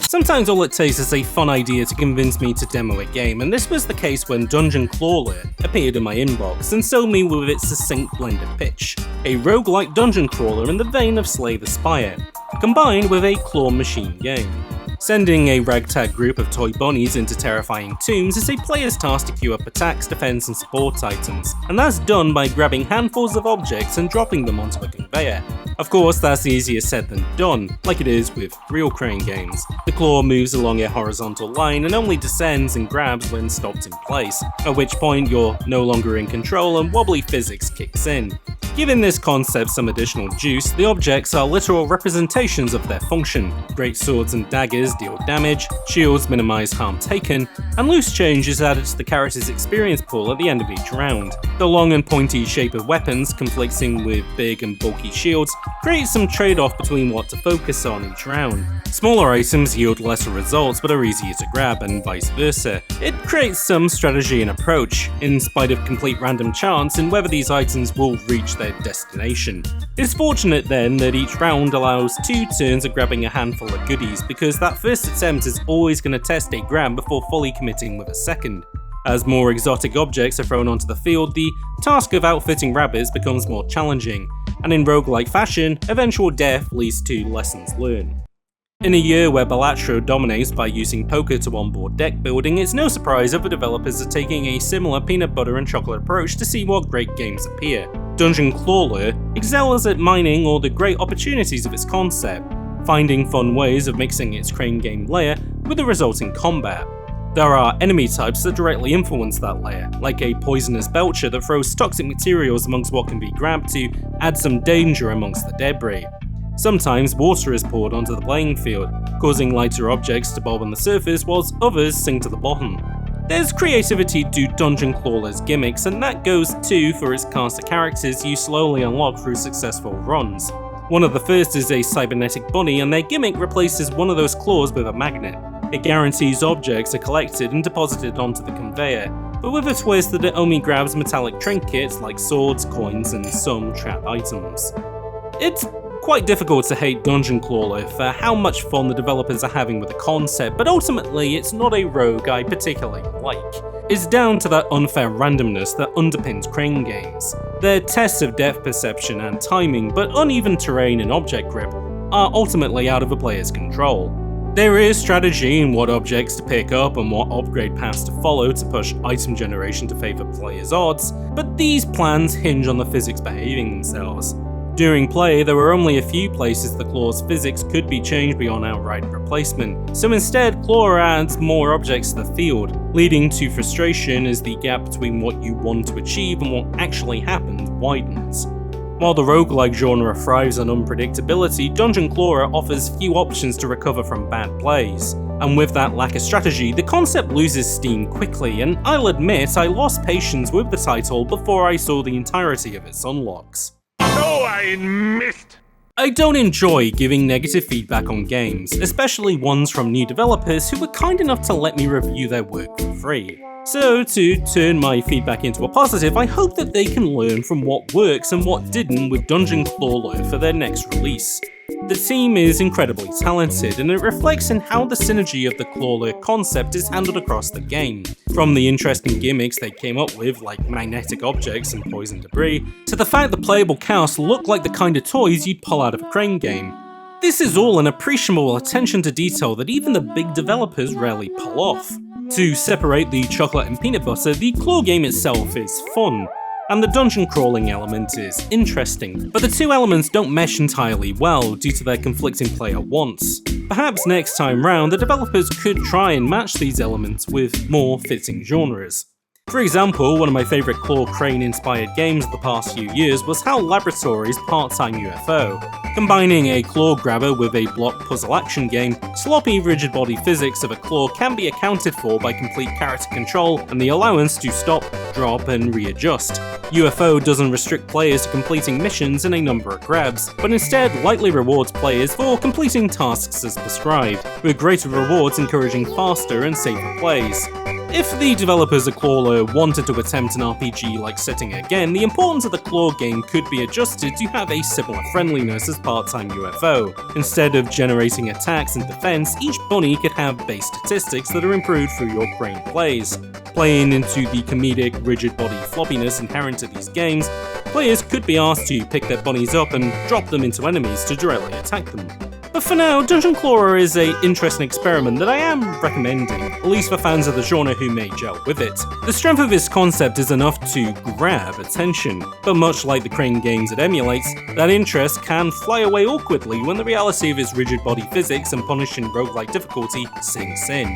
Sometimes all it takes is a fun idea to convince me to demo a game, and this was the case when Dungeon Clawler appeared in my inbox and sold me with its succinct blended pitch. A roguelike dungeon crawler in the vein of Slay the Spire, combined with a claw machine game. Sending a ragtag group of toy bunnies into terrifying tombs is a player's task to queue up attacks, defense and support items, and that's done by grabbing handfuls of objects and dropping them onto a conveyor. Of course, that's easier said than done, like it is with real crane games. The claw moves along a horizontal line and only descends and grabs when stopped in place, at which point you're no longer in control and wobbly physics kicks in. Giving this concept some additional juice, the objects are literal representations of their function. Great swords and daggers deal damage, shields minimize harm taken, and loose change is added to the character's experience pool at the end of each round. The long and pointy shape of weapons, conflicting with big and bulky shields, creates some trade-off between what to focus on each round. Smaller items yield lesser results but are easier to grab, and vice versa. It creates some strategy and approach, in spite of complete random chance in whether these items will reach their destination. It's fortunate then that each round allows 2 turns of grabbing a handful of goodies, because that first attempt is always going to test a grab before fully committing with a second. As more exotic objects are thrown onto the field, the task of outfitting rabbits becomes more challenging, and in roguelike fashion, eventual death leads to lessons learned. In a year where Balatro dominates by using poker to onboard deck building, it's no surprise other developers are taking a similar peanut butter and chocolate approach to see what great games appear. Dungeon Clawler excels at mining all the great opportunities of its concept, finding fun ways of mixing its crane game layer with the resulting combat. There are enemy types that directly influence that layer, like a poisonous belcher that throws toxic materials amongst what can be grabbed to add some danger amongst the debris. Sometimes water is poured onto the playing field, causing lighter objects to bob on the surface whilst others sink to the bottom. There's creativity to Dungeon Clawler's gimmicks, and that goes too for its cast of characters you slowly unlock through successful runs. One of the first is a cybernetic bunny, and their gimmick replaces one of those claws with a magnet. It guarantees objects are collected and deposited onto the conveyor, but with a twist that it only grabs metallic trinkets like swords, coins, and some trap items. It's quite difficult to hate Dungeon Clawler for how much fun the developers are having with the concept, but ultimately it's not a rogue I particularly like. It's down to that unfair randomness that underpins crane games. Their tests of depth perception and timing, but uneven terrain and object grip, are ultimately out of a player's control. There is strategy in what objects to pick up and what upgrade paths to follow to push item generation to favour players' odds, but these plans hinge on the physics behaving themselves. During play, there were only a few places the claw's physics could be changed beyond outright replacement, so instead Clawler adds more objects to the field, leading to frustration as the gap between what you want to achieve and what actually happens widens. While the roguelike genre thrives on unpredictability, Dungeon Clawler offers few options to recover from bad plays. And with that lack of strategy, the concept loses steam quickly, and I'll admit I lost patience with the title before I saw the entirety of its unlocks. Oh, I missed! I don't enjoy giving negative feedback on games, especially ones from new developers who were kind enough to let me review their work for free. So to turn my feedback into a positive, I hope that they can learn from what works and what didn't with Dungeon Clawler for their next release. The team is incredibly talented, and it reflects in how the synergy of the Clawler concept is handled across the game. From the interesting gimmicks they came up with, like magnetic objects and poison debris, to the fact the playable chaos look like the kind of toys you'd pull out of a crane game. This is all an appreciable attention to detail that even the big developers rarely pull off. To separate the chocolate and peanut butter, the claw game itself is fun, and the dungeon crawling element is interesting, but the two elements don't mesh entirely well due to their conflicting player wants. Perhaps next time round, the developers could try and match these elements with more fitting genres. For example, one of my favourite claw crane inspired games of the past few years was HAL Laboratories' Part-Time UFO. Combining a claw grabber with a block puzzle action game, sloppy rigid body physics of a claw can be accounted for by complete character control and the allowance to stop, drop and readjust. UFO doesn't restrict players to completing missions in a number of grabs, but instead lightly rewards players for completing tasks as prescribed, with greater rewards encouraging faster and safer plays. If the developers of Clawler wanted to attempt an RPG-like setting again, the importance of the Claw game could be adjusted to have a similar friendliness as part-time UFO. Instead of generating attacks and defense, each bunny could have base statistics that are improved through your crane plays. Playing into the comedic, rigid body floppiness inherent to these games, players could be asked to pick their bunnies up and drop them into enemies to directly attack them. But for now, Dungeon Clawler is an interesting experiment that I am recommending, at least for fans of the genre who may gel with it. The strength of its concept is enough to grab attention, but much like the crane games it emulates, that interest can fly away awkwardly when the reality of its rigid body physics and punishing roguelike difficulty sinks in.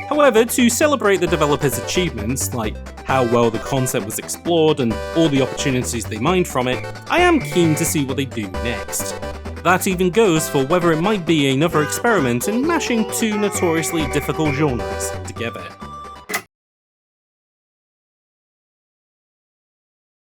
However, to celebrate the developers' achievements, like how well the concept was explored and all the opportunities they mined from it, I am keen to see what they do next. That even goes for whether it might be another experiment in mashing two notoriously difficult genres together.